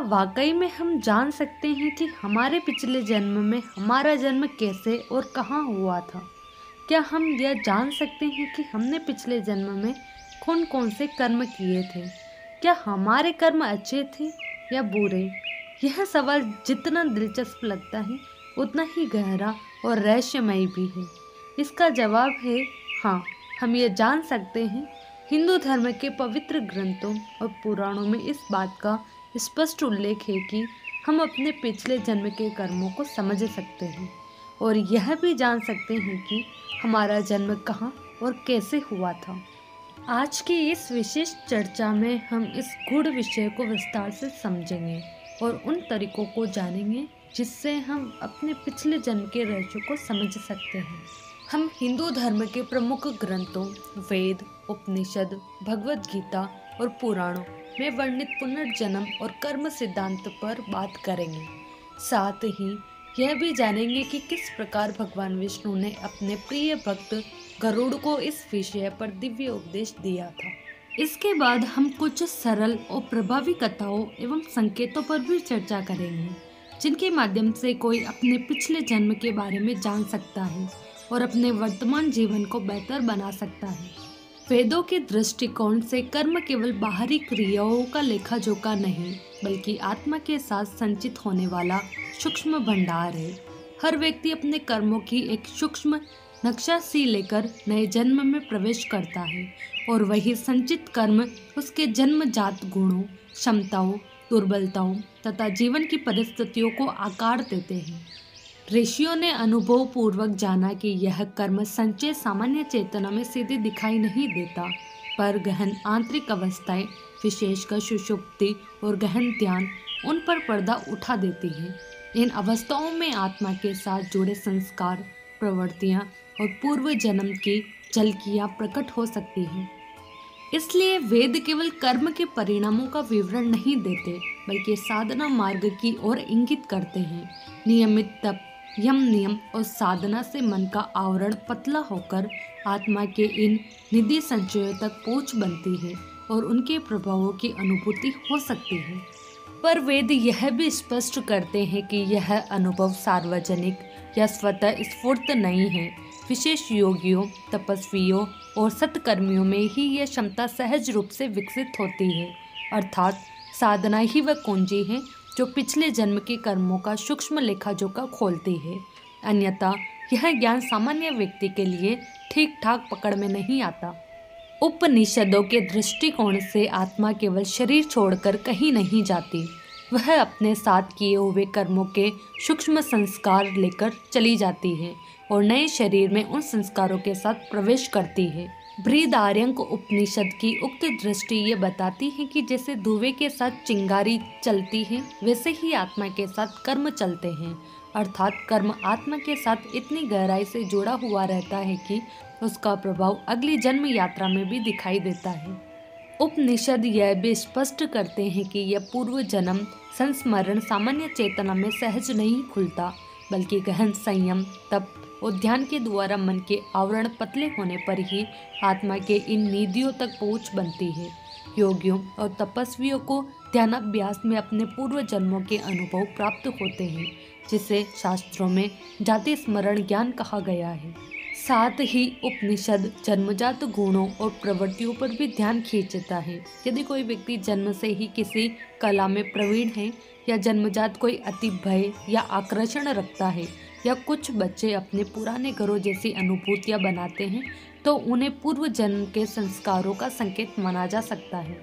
वाकई में हम जान सकते हैं कि हमारे पिछले जन्म में हमारा जन्म कैसे और कहाँ हुआ था? क्या हम यह जान सकते हैं कि हमने पिछले जन्म में कौन कौन से कर्म किए थे? क्या हमारे कर्म अच्छे थे या बुरे? यह सवाल जितना दिलचस्प लगता है उतना ही गहरा और रहस्यमयी भी है। इसका जवाब है हाँ, हम ये जान सकते हैं। हिंदू धर्म के पवित्र ग्रंथों और पुराणों में इस बात का स्पष्ट उल्लेख है कि हम अपने पिछले जन्म के कर्मों को समझ सकते हैं और यह भी जान सकते हैं कि हमारा जन्म कहाँ और कैसे हुआ था। आज की इस विशेष चर्चा में हम इस गूढ़ विषय को विस्तार से समझेंगे और उन तरीकों को जानेंगे जिससे हम अपने पिछले जन्म के रहस्यों को समझ सकते हैं। हम हिंदू धर्म के प्रमुख ग्रंथों वेद, उपनिषद, भगवद गीता और पुराणों में वर्णित पुनर्जन्म और कर्म सिद्धांत पर बात करेंगे। साथ ही यह भी जानेंगे कि किस प्रकार भगवान विष्णु ने अपने प्रिय भक्त गरुड़ को इस विषय पर दिव्य उपदेश दिया था। इसके बाद हम कुछ सरल और प्रभावी कथाओं एवं संकेतों पर भी चर्चा करेंगे जिनके माध्यम से कोई अपने पिछले जन्म के बारे में जान सकता है और अपने वर्तमान जीवन को बेहतर बना सकता है। वेदों के दृष्टिकोण से कर्म केवल बाहरी क्रियाओं का लेखा जोखा नहीं बल्कि आत्मा के साथ संचित होने वाला सूक्ष्म भंडार है। हर व्यक्ति अपने कर्मों की एक सूक्ष्म नक्शा सी लेकर नए जन्म में प्रवेश करता है और वही संचित कर्म उसके जन्मजात गुणों, क्षमताओं, दुर्बलताओं तथा जीवन की परिस्थितियों को आकार देते हैं। ऋषियों ने अनुभव पूर्वक जाना कि यह कर्म संचय सामान्य चेतना में सीधे दिखाई नहीं देता, पर गहन आंतरिक अवस्थाएं, विशेषकर सुषुप्ति और गहन ध्यान उन पर पर्दा उठा देती है। इन अवस्थाओं में आत्मा के साथ जुड़े संस्कार, प्रवृत्तियां और पूर्व जन्म की झलकियां प्रकट हो सकती हैं। इसलिए वेद केवल कर्म के परिणामों का विवरण नहीं देते बल्कि साधना मार्ग की ओर इंगित करते हैं। नियमित तप, यम नियम और साधना से मन का आवरण पतला होकर आत्मा के इन निधि संचयों तक पहुंच बनती है और उनके प्रभावों की अनुभूति हो सकती है। पर वेद यह भी स्पष्ट करते हैं कि यह अनुभव सार्वजनिक या स्वतः स्फूर्त नहीं है। विशेष योगियों, तपस्वियों और सत्कर्मियों में ही यह क्षमता सहज रूप से विकसित होती है। अर्थात साधना ही वह कुंजी है जो पिछले जन्म के कर्मों का सूक्ष्म लेखा जोखा खोलती है। अन्यथा यह ज्ञान सामान्य व्यक्ति के लिए ठीक ठाक पकड़ में नहीं आता। उपनिषदों के दृष्टिकोण से आत्मा केवल शरीर छोड़कर कहीं नहीं जाती, वह अपने साथ किए हुए कर्मों के सूक्ष्म संस्कार लेकर चली जाती है और नए शरीर में उन संस्कारों के साथ प्रवेश करती है। बृहदारण्यक उपनिषद की उक्त दृष्टि ये बताती है कि जैसे धुएं के साथ चिंगारी चलती है वैसे ही आत्मा के साथ कर्म चलते हैं। अर्थात कर्म आत्मा के साथ इतनी गहराई से जुड़ा हुआ रहता है कि उसका प्रभाव अगली जन्म यात्रा में भी दिखाई देता है। उपनिषद यह भी स्पष्ट करते हैं कि यह पूर्व जन्म संस्मरण सामान्य चेतना में सहज नहीं खुलता बल्कि गहन संयम, तप और ध्यान के द्वारा मन के आवरण पतले होने पर ही आत्मा के इन निधियों तक पहुंच बनती है। योगियों और तपस्वियों को ध्यानाभ्यास में अपने पूर्व जन्मों के अनुभव प्राप्त होते हैं जिसे शास्त्रों में जाति स्मरण ज्ञान कहा गया है। साथ ही उपनिषद जन्मजात गुणों और प्रवृत्तियों पर भी ध्यान खींचता है। यदि कोई व्यक्ति जन्म से ही किसी कला में प्रवीण है या जन्मजात कोई अति भय या आकर्षण रखता है या कुछ बच्चे अपने पुराने घरों जैसी अनुभूतियां बनाते हैं तो उन्हें पूर्व जन्म के संस्कारों का संकेत माना जा सकता है।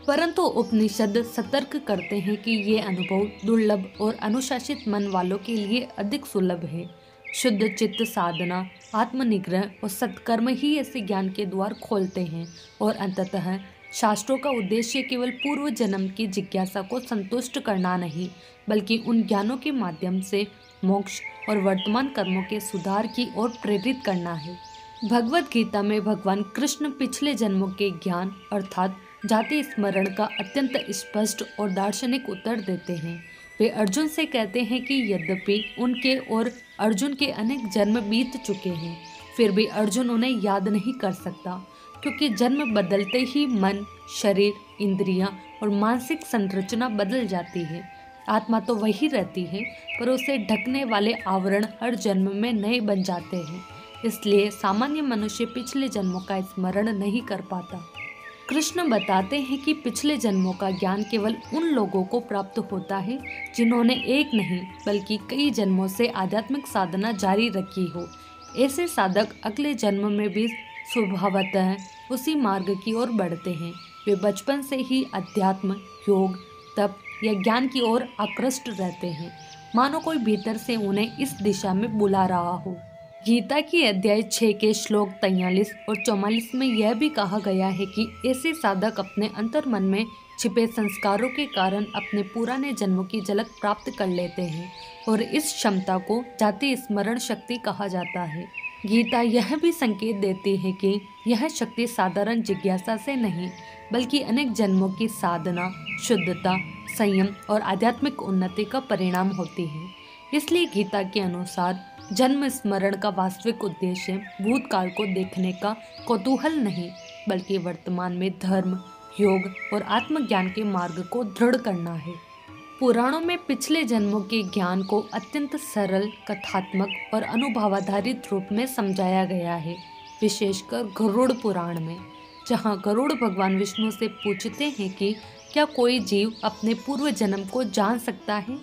परंतु उपनिषद सतर्क करते हैं कि ये अनुभव दुर्लभ और अनुशासित मन वालों के लिए अधिक सुलभ है। शुद्ध चित्त साधना, आत्मनिग्रह और सत्कर्म ही ऐसे ज्ञान के द्वार खोलते हैं और अंततः शास्त्रों का उद्देश्य केवल पूर्व जन्म की जिज्ञासा को संतुष्ट करना नहीं बल्कि उन ज्ञानों के माध्यम से मोक्ष और वर्तमान कर्मों के सुधार की ओर प्रेरित करना है। भगवद गीता में भगवान कृष्ण पिछले जन्मों के ज्ञान अर्थात जाति स्मरण का अत्यंत स्पष्ट और दार्शनिक उत्तर देते हैं। वे अर्जुन से कहते हैं कि यद्यपि उनके और अर्जुन के अनेक जन्म बीत चुके हैं फिर भी अर्जुन उन्हें याद नहीं कर सकता। क्योंकि जन्म बदलते ही मन, शरीर, इंद्रियां और मानसिक संरचना बदल जाती है। आत्मा तो वही रहती है, पर उसे ढकने वाले आवरण हर जन्म में नए बन जाते हैं। इसलिए सामान्य मनुष्य पिछले जन्मों का स्मरण नहीं कर पाता। कृष्ण बताते हैं कि पिछले जन्मों का ज्ञान केवल उन लोगों को प्राप्त होता है जिन्होंने एक नहीं बल्कि कई जन्मों से आध्यात्मिक साधना जारी रखी हो। ऐसे साधक अगले जन्म में भी स्वभावतः उसी मार्ग की ओर बढ़ते हैं। वे बचपन से ही अध्यात्म, योग, तप या ज्ञान की ओर आकृष्ट रहते हैं, मानो कोई भीतर से उन्हें इस दिशा में बुला रहा हो। गीता की अध्याय 6 के श्लोक 43 और 44 में यह भी कहा गया है कि ऐसे साधक अपने अंतर्मन में छिपे संस्कारों के कारण अपने पुराने जन्मों की झलक प्राप्त कर लेते हैं और इस क्षमता को जाति स्मरण शक्ति कहा जाता है। गीता यह भी संकेत देती है कि यह शक्ति साधारण जिज्ञासा से नहीं बल्कि अनेक जन्मों की साधना, शुद्धता, संयम और आध्यात्मिक उन्नति का परिणाम होती है। इसलिए गीता के अनुसार जन्म स्मरण का वास्तविक उद्देश्य भूतकाल को देखने का कौतूहल नहीं बल्कि वर्तमान में धर्म, योग और आत्मज्ञान के मार्ग को दृढ़ करना है। पुराणों में पिछले जन्मों के ज्ञान को अत्यंत सरल, कथात्मक और अनुभवाधारित रूप में समझाया गया है, विशेषकर गरुड़ पुराण में, जहाँ गरुड़ भगवान विष्णु से पूछते हैं कि क्या कोई जीव अपने पूर्व जन्म को जान सकता है।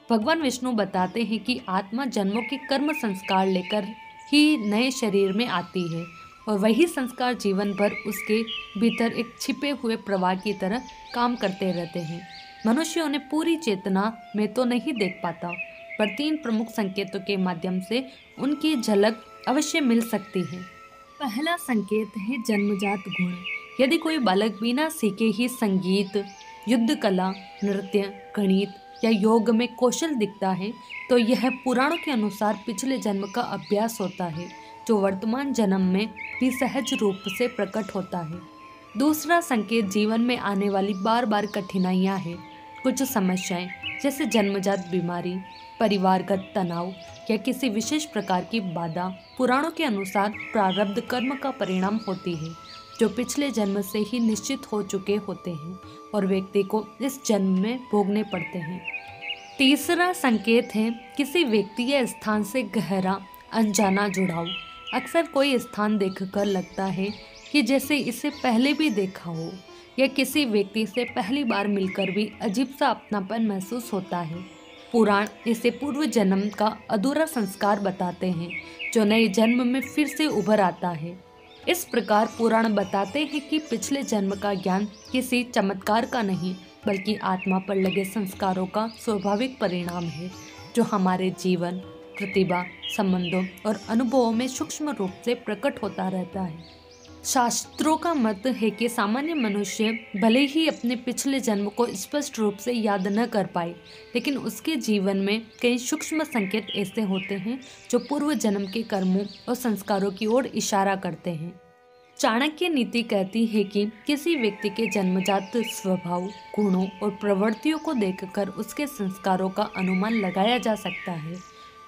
भगवान विष्णु बताते हैं कि आत्मा जन्मों के कर्म संस्कार लेकर ही नए शरीर में आती है और वही संस्कार जीवन भर उसके भीतर एक छिपे हुए प्रवाह की तरह काम करते रहते हैं। मनुष्य उन्हें पूरी चेतना में तो नहीं देख पाता, पर 3 प्रमुख संकेतों के माध्यम से उनकी झलक अवश्य मिल सकती है। पहला संकेत है जन्मजात गुण। यदि कोई बालक बिना सीखे ही संगीत, युद्ध कला, नृत्य, गणित या योग में कौशल दिखता है तो यह पुराणों के अनुसार पिछले जन्म का अभ्यास होता है, जो वर्तमान जन्म में भी सहज रूप से प्रकट होता है। दूसरा संकेत जीवन में आने वाली बार बार कठिनाइयाँ हैं। कुछ समस्याएं जैसे जन्मजात बीमारी, परिवारगत तनाव या किसी विशेष प्रकार की बाधा पुराणों के अनुसार प्रारब्ध कर्म का परिणाम होती है, जो पिछले जन्म से ही निश्चित हो चुके होते हैं और व्यक्ति को इस जन्म में भोगने पड़ते हैं। तीसरा संकेत है किसी व्यक्ति या स्थान से गहरा अनजाना जुड़ाव। अक्सर कोई स्थान देखकर लगता है कि जैसे इसे पहले भी देखा हो, या किसी व्यक्ति से पहली बार मिलकर भी अजीब सा अपनापन महसूस होता है। पुराण इसे पूर्व जन्म का अधूरा संस्कार बताते हैं, जो नए जन्म में फिर से उभर आता है। इस प्रकार पुराण बताते हैं कि पिछले जन्म का ज्ञान किसी चमत्कार का नहीं बल्कि आत्मा पर लगे संस्कारों का स्वाभाविक परिणाम है, जो हमारे जीवन, प्रतिभा, संबंधों और अनुभवों में सूक्ष्म रूप से प्रकट होता रहता है। शास्त्रों का मत है कि सामान्य मनुष्य भले ही अपने पिछले जन्म को स्पष्ट रूप से याद न कर पाए, लेकिन उसके जीवन में कई सूक्ष्म संकेत ऐसे होते हैं जो पूर्व जन्म के कर्मों और संस्कारों की ओर इशारा करते हैं। चाणक्य नीति कहती है कि किसी व्यक्ति के जन्मजात स्वभाव, गुणों और प्रवृत्तियों को देखकर उसके संस्कारों का अनुमान लगाया जा सकता है।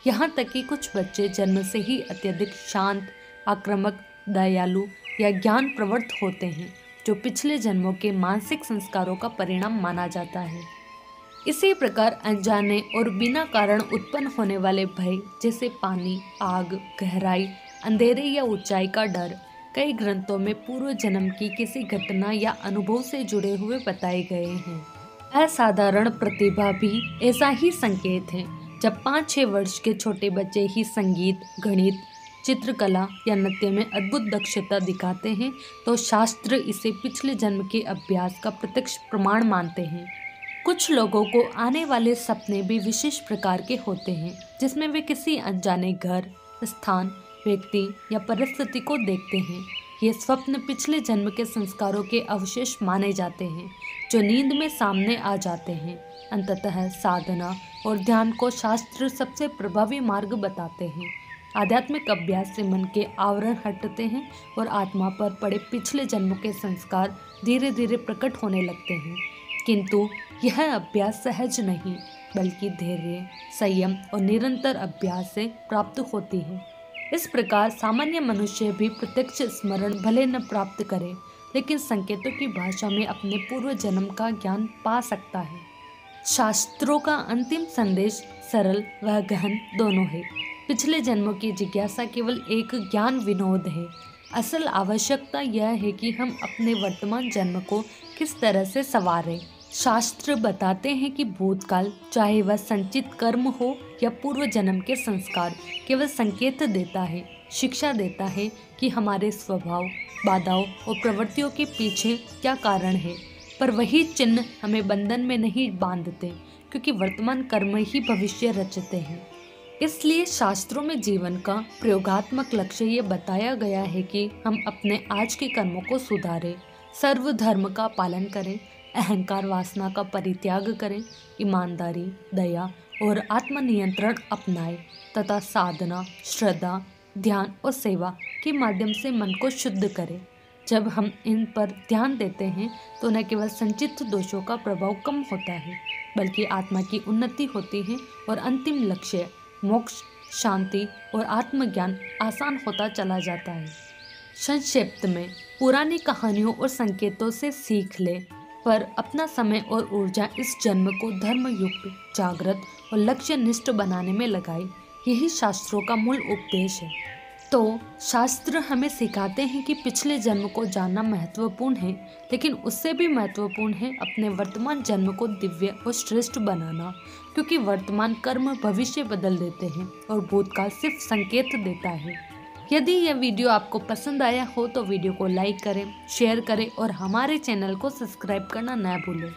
यहाँ तक कि कुछ बच्चे जन्म से ही अत्यधिक शांत, आक्रामक, दयालु या ज्ञान प्रवृत्त होते हैं, जो पिछले जन्मों के मानसिक संस्कारों का परिणाम माना जाता है। इसी प्रकार अनजाने और बिना कारण उत्पन्न होने वाले भय जैसे पानी, आग, गहराई, अंधेरे या ऊंचाई का डर कई ग्रंथों में पूर्व जन्म की किसी घटना या अनुभव से जुड़े हुए बताए गए हैं। असाधारण प्रतिभा भी ऐसा ही संकेत है। जब 5-6 वर्ष के छोटे बच्चे ही संगीत, गणित, चित्रकला या नृत्य में अद्भुत दक्षता दिखाते हैं तो शास्त्र इसे पिछले जन्म के अभ्यास का प्रत्यक्ष प्रमाण मानते हैं। कुछ लोगों को आने वाले सपने भी विशेष प्रकार के होते हैं, जिसमें वे किसी अनजाने घर, स्थान, व्यक्ति या परिस्थिति को देखते हैं। ये स्वप्न पिछले जन्म के संस्कारों के अवशेष माने जाते हैं, जो नींद में सामने आ जाते हैं। अंततः साधना और ध्यान को शास्त्र सबसे प्रभावी मार्ग बताते हैं। आध्यात्मिक अभ्यास से मन के आवरण हटते हैं और आत्मा पर पड़े पिछले जन्मों के संस्कार धीरे धीरे प्रकट होने लगते हैं। किंतु यह अभ्यास सहज नहीं बल्कि धैर्य, संयम और निरंतर अभ्यास से प्राप्त होती है। इस प्रकार सामान्य मनुष्य भी प्रत्यक्ष स्मरण भले न प्राप्त करे, लेकिन संकेतों की भाषा में अपने पूर्व जन्म का ज्ञान पा सकता है। शास्त्रों का अंतिम संदेश सरल व गहन दोनों है। पिछले जन्मों की जिज्ञासा केवल एक ज्ञान विनोद है। असल आवश्यकता यह है कि हम अपने वर्तमान जन्म को किस तरह से संवारें। शास्त्र बताते हैं कि भूतकाल, चाहे वह संचित कर्म हो या पूर्व जन्म के संस्कार, केवल संकेत देता है, शिक्षा देता है कि हमारे स्वभाव, बाधाओं और प्रवृत्तियों के पीछे क्या कारण है। पर वही चिन्ह हमें बंधन में नहीं बांधते, क्योंकि वर्तमान कर्म ही भविष्य रचते हैं। इसलिए शास्त्रों में जीवन का प्रयोगात्मक लक्ष्य ये बताया गया है कि हम अपने आज के कर्मों को सुधारें, सर्वधर्म का पालन करें, अहंकार वासना का परित्याग करें, ईमानदारी, दया और आत्मनियंत्रण अपनाएं तथा साधना, श्रद्धा, ध्यान और सेवा के माध्यम से मन को शुद्ध करें। जब हम इन पर ध्यान देते हैं तो न केवल संचित दोषों का प्रभाव कम होता है, बल्कि आत्मा की उन्नति होती है और अंतिम लक्ष्य मोक्ष, शांति और आत्मज्ञान आसान होता चला जाता है। संक्षिप्त में, पुरानी कहानियों और संकेतों से सीख ले, पर अपना समय और ऊर्जा इस जन्म को धर्मयुक्त, जागृत और लक्ष्यनिष्ठ बनाने में लगाए। यही शास्त्रों का मूल उपदेश है। तो शास्त्र हमें सिखाते हैं कि पिछले जन्म को जानना महत्वपूर्ण है, लेकिन उससे भी महत्वपूर्ण है अपने वर्तमान जन्म को दिव्य और श्रेष्ठ बनाना, क्योंकि वर्तमान कर्म भविष्य बदल देते हैं और भूतकाल सिर्फ संकेत देता है। यदि यह वीडियो आपको पसंद आया हो तो वीडियो को लाइक करें, शेयर करें और हमारे चैनल को सब्सक्राइब करना न भूलें।